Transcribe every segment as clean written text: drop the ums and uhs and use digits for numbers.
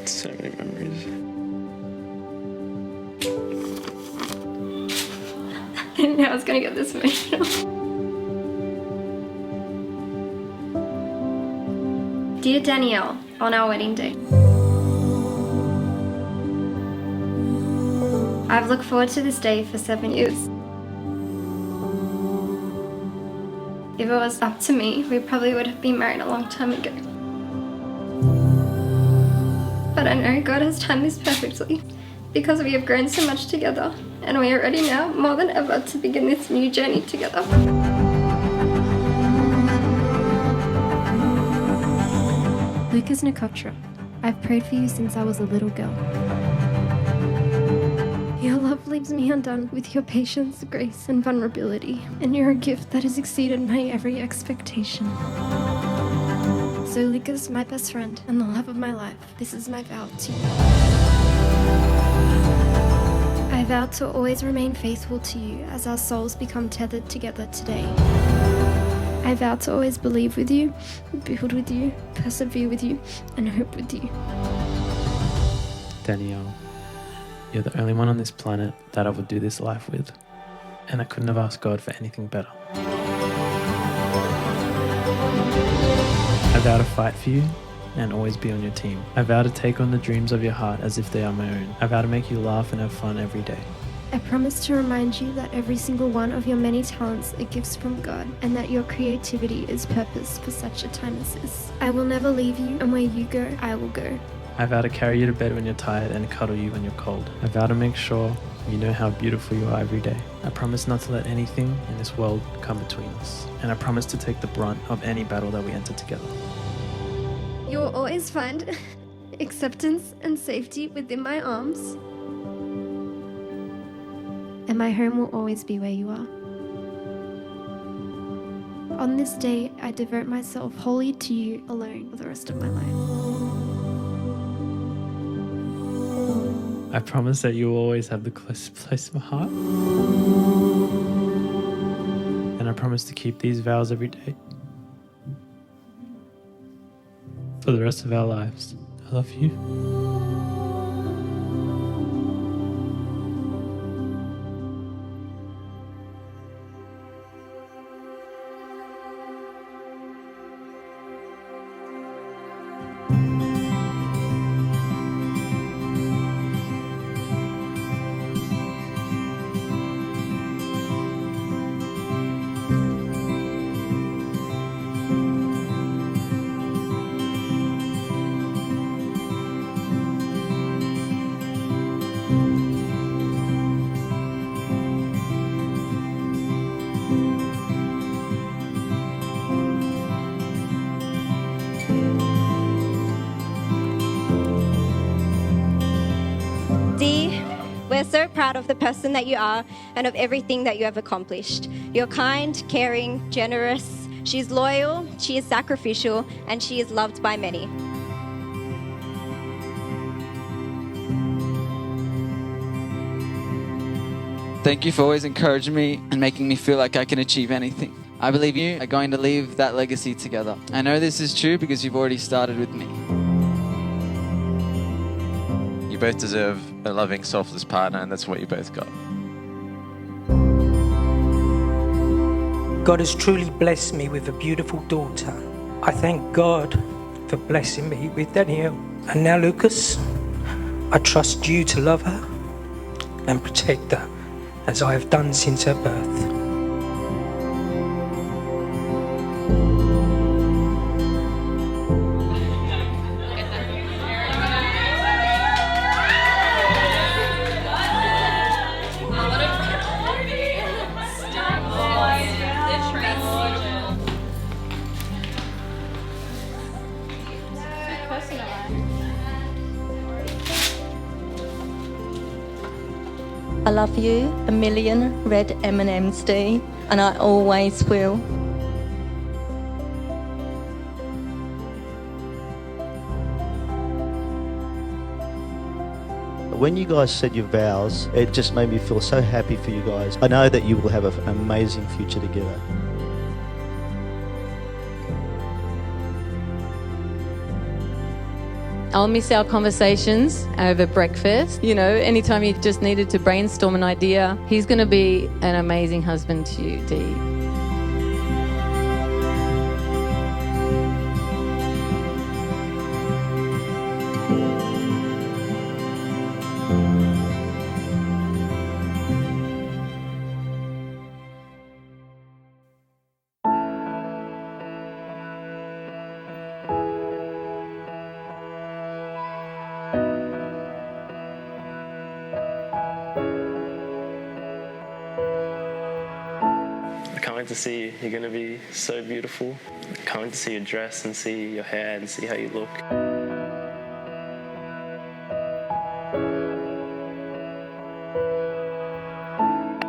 So many memories. I didn't know I was going to get this emotional. Dear Danielle, on our wedding day, I've looked forward to this day for 7 years. If it was up to me, we probably would have been married a long time ago. But I know God has timed this perfectly because we have grown so much together and we are ready now more than ever to begin this new journey together. Lucas Nikotra, I've prayed for you since I was a little girl. Your love leaves me undone with your patience, grace, and vulnerability, and you're a gift that has exceeded my every expectation. So Lucas, my best friend and the love of my life, this is my vow to you. I vow to always remain faithful to you as our souls become tethered together today. I vow to always believe with you, build with you, persevere with you, and hope with you. Danielle, you're the only one on this planet that I would do this life with, and I couldn't have asked God for anything better. I vow to fight for you and always be on your team. I vow to take on the dreams of your heart as if they are my own. I vow to make you laugh and have fun every day. I promise to remind you that every single one of your many talents are gifts from God, and that your creativity is purpose for such a time as this. I will never leave you, and where you go, I will go. I vow to carry you to bed when you're tired and cuddle you when you're cold. I vow to make sure you know how beautiful you are every day. I promise not to let anything in this world come between us. And I promise to take the brunt of any battle that we enter together. You will always find acceptance and safety within my arms. And my home will always be where you are. On this day, I devote myself wholly to you alone for the rest of my life. I promise that you will always have the closest place in my heart. And I promise to keep these vows every day for the rest of our lives. I love you. We're so proud of the person that you are and of everything that you have accomplished. You're kind, caring, generous. She's loyal, she is sacrificial, and she is loved by many. Thank you for always encouraging me and making me feel like I can achieve anything. I believe you are going to leave that legacy together. I know this is true because you've already started with me. You both deserve a loving, selfless partner, and that's what you both got. God has truly blessed me with a beautiful daughter. I thank God for blessing me with Danielle. And now, Lucas, I trust you to love her and protect her as I have done since her birth. I love you a million red M&Ms, D, and I always will. When you guys said your vows, it just made me feel so happy for you guys. I know that you will have an amazing future together. I'll miss our conversations over breakfast. You know, anytime you just needed to brainstorm an idea, he's going to be an amazing husband to you, Dee. I can't wait to see you. You're going to be so beautiful. I can't wait to see your dress and see your hair and see how you look.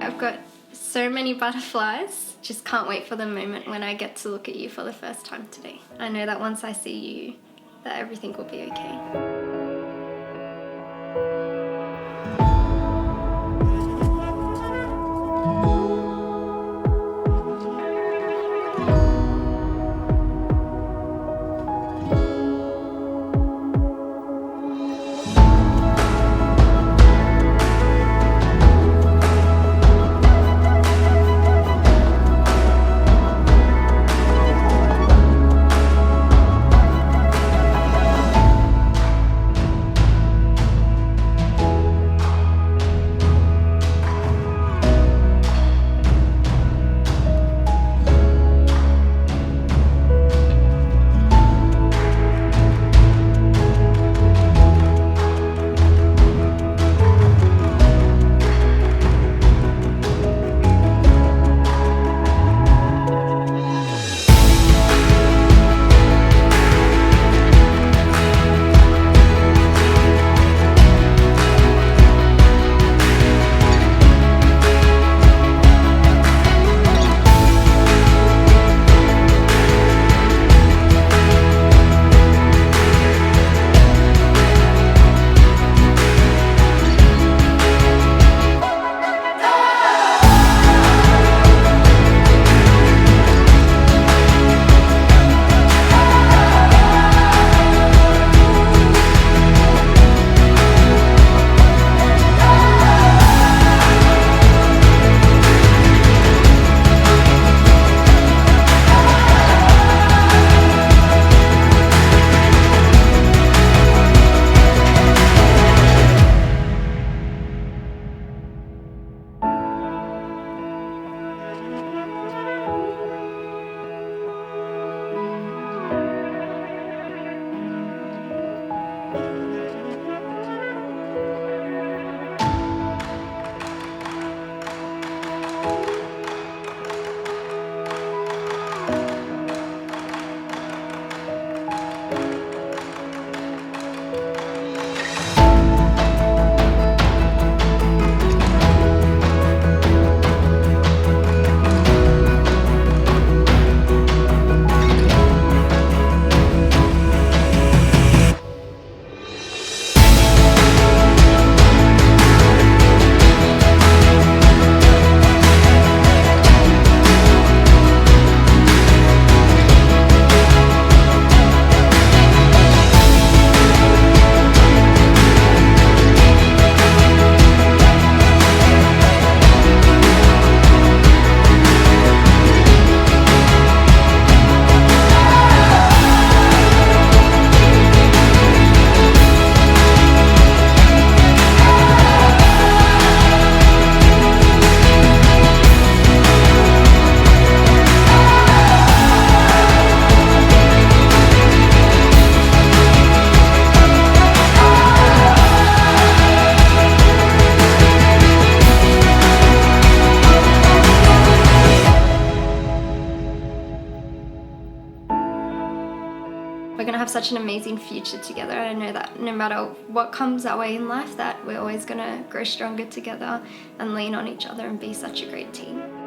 I've got so many butterflies. Just can't wait for the moment when I get to look at you for the first time today. I know that once I see you, that everything will be okay. have such an amazing future together. I know that no matter what comes our way in life, that we're always going to grow stronger together and lean on each other and be such a great team.